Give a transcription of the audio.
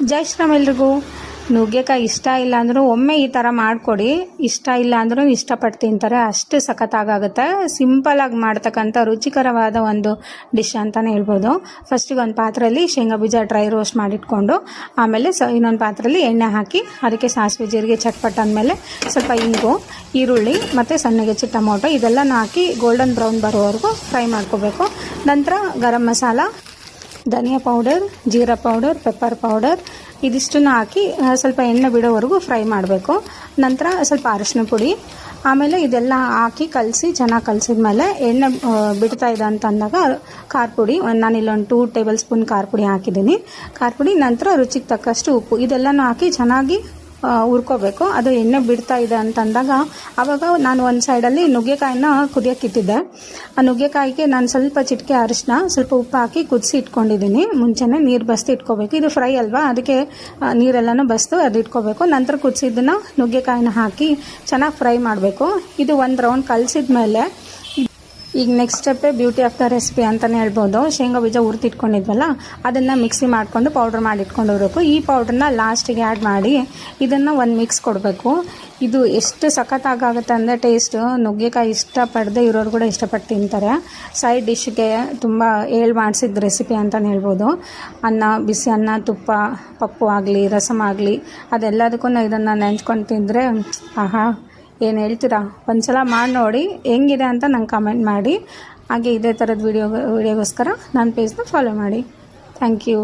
ಜೈ ಶ್ರೀರಾಮ್ ಎಲ್ರಿಗೂ. ನುಗ್ಗೆಕಾಯಿ ಇಷ್ಟ ಇಲ್ಲ ಅಂದರೂ ಒಮ್ಮೆ ಈ ಥರ ಮಾಡಿಕೊಡಿ. ಇಷ್ಟ ಇಲ್ಲ ಅಂದರೂ ಇಷ್ಟಪಟ್ಟು ತಿಂತಾರೆ, ಅಷ್ಟು ಸಖತ್ತಾಗುತ್ತೆ. ಸಿಂಪಲಾಗಿ ಮಾಡ್ತಕ್ಕಂಥ ರುಚಿಕರವಾದ ಒಂದು ಡಿಶ್ ಅಂತಲೇ ಹೇಳ್ಬೋದು. ಫಸ್ಟಿಗೆ ಒಂದು ಪಾತ್ರೆಯಲ್ಲಿ ಶೇಂಗಾ ಬೀಜ ಡ್ರೈ ರೋಸ್ಟ್ ಮಾಡಿಟ್ಕೊಂಡು ಆಮೇಲೆ ಇನ್ನೊಂದು ಪಾತ್ರೆಯಲ್ಲಿ ಎಣ್ಣೆ ಹಾಕಿ ಅದಕ್ಕೆ ಸಾಸಿವೆ ಜೀರಿಗೆ ಚಟ್ಪಟ್ ಅಂದಮೇಲೆ ಸ್ವಲ್ಪ ಇಂಗು, ಈರುಳ್ಳಿ ಮತ್ತು ಸಣ್ಣಗೆ ಹೆಚ್ಚು ಟೊಮೊಟೊ ಇದೆಲ್ಲ ಹಾಕಿ ಗೋಲ್ಡನ್ ಬ್ರೌನ್ ಬರೋವರೆಗೂ ಫ್ರೈ ಮಾಡ್ಕೋಬೇಕು. ನಂತರ ಗರಂ ಮಸಾಲ, ಧನಿಯಾ ಪೌಡರ್, ಜೀರಾ ಪೌಡರ್, ಪೆಪ್ಪರ್ ಪೌಡರ್ ಇದಿಷ್ಟನ್ನು ಹಾಕಿ ಸ್ವಲ್ಪ ಎಣ್ಣೆ ಬಿಡೋವರೆಗೂ ಫ್ರೈ ಮಾಡಬೇಕು. ನಂತರ ಸ್ವಲ್ಪ ಅರಿಶಿನ ಪುಡಿ, ಆಮೇಲೆ ಇದೆಲ್ಲ ಹಾಕಿ ಕಲಸಿ ಚೆನ್ನಾಗಿ ಕಲಸಿದ್ಮೇಲೆ ಎಣ್ಣೆ ಬಿಡ್ತಾ ಇದೆ ಅಂತ ಅಂದಾಗ ಖಾರ ಪುಡಿ, ನಾನಿಲ್ಲೊಂದು 2 ಟೇಬಲ್ ಸ್ಪೂನ್ ಖಾರ ಪುಡಿ ಹಾಕಿದ್ದೀನಿ. ಖಾರ ಪುಡಿ ನಂತರ ರುಚಿಗೆ ತಕ್ಕಷ್ಟು ಉಪ್ಪು ಇದೆಲ್ಲನೂ ಹಾಕಿ ಚೆನ್ನಾಗಿ ಹುರ್ಕೋಬೇಕು. ಅದು ಎಣ್ಣೆ ಬಿಡ್ತಾ ಇದೆ ಅಂತಂದಾಗ ಆವಾಗ ನಾನು ಒಂದು ಸೈಡಲ್ಲಿ ನುಗ್ಗೆಕಾಯಿನ ಕುದಿಯೋಕ್ಕಿಟ್ಟಿದ್ದೆ. ಆ ನುಗ್ಗೆಕಾಯಿಗೆ ನಾನು ಸ್ವಲ್ಪ ಚಿಟಿಕೆ ಅರಿಶಿನ, ಸ್ವಲ್ಪ ಉಪ್ಪು ಹಾಕಿ ಕುದಿಸಿ ಇಟ್ಕೊಂಡಿದ್ದೀನಿ. ಮುಂಚೆನೇ ನೀರು ಬಸ್ದು ಇಟ್ಕೋಬೇಕು. ಇದು ಫ್ರೈ ಅಲ್ವಾ, ಅದಕ್ಕೆ ನೀರೆಲ್ಲನೂ ಬಸ್ದು ಅದು ಇಟ್ಕೋಬೇಕು. ನಂತರ ಕುದಿಸಿದ್ದನ್ನು ನುಗ್ಗೆಕಾಯಿನ ಹಾಕಿ ಚೆನ್ನಾಗಿ ಫ್ರೈ ಮಾಡಬೇಕು. ಇದು ಒಂದು ರೌಂಡ್ ಕಲಸಿದ ಮೇಲೆ ಈಗ ನೆಕ್ಸ್ಟ್ ಸ್ಟೆಪ್ಪೇ ಬ್ಯೂಟಿ ಆಫ್ ದ ರೆಸಿಪಿ ಅಂತಲೇ ಹೇಳ್ಬೋದು. ಶೇಂಗಾ ಬೀಜ ಹುರಿದಿಟ್ಕೊಂಡಿದ್ವಲ್ಲ ಅದನ್ನು ಮಿಕ್ಸಿ ಮಾಡಿಕೊಂಡು ಪೌಡ್ರ್ ಮಾಡಿ ಇಟ್ಕೊಂಡಿರಬೇಕು. ಈ ಪೌಡ್ರನ್ನ ಲಾಸ್ಟಿಗೆ ಆ್ಯಡ್ ಮಾಡಿ ಇದನ್ನು ಒಂದು ಮಿಕ್ಸ್ ಕೊಡಬೇಕು. ಇದು ಎಷ್ಟು ಸಖತ್ತಾಗುತ್ತೆ ಅಂದರೆ ಟೇಸ್ಟು, ನುಗ್ಗೆಕಾಯಿ ಇಷ್ಟಪಡದೆ ಇರೋರು ಕೂಡ ಇಷ್ಟಪಟ್ಟು ತಿಂತಾರೆ. ಸೈಡ್ ಡಿಶ್ಗೆ ತುಂಬ ಮಾಡಿಸಿದ ರೆಸಿಪಿ ಅಂತಲೇ ಹೇಳ್ಬೋದು. ಅನ್ನ, ಬಿಸಿ ಅನ್ನ, ತುಪ್ಪ, ಪಪ್ಪು ಆಗಲಿ, ರಸಮ್ ಆಗಲಿ ಅದೆಲ್ಲದಕ್ಕೂ ಇದನ್ನು ನೆಂಚ್ಕೊಂಡು ತಿಂದರೆ ಆಹಾ ಏನು ಹೇಳ್ತೀರಾ. ಒಂದ್ಸಲ ಮಾಡಿ ನೋಡಿ ಹೆಂಗಿದೆ ಅಂತ ನಂಗೆ ಕಮೆಂಟ್ ಮಾಡಿ. ಹಾಗೆ ಇದೇ ಥರದ ವಿಡಿಯೋಗೋಸ್ಕರ ನನ್ನ ಪೇಜ್ನ ಫಾಲೋ ಮಾಡಿ. Thank you.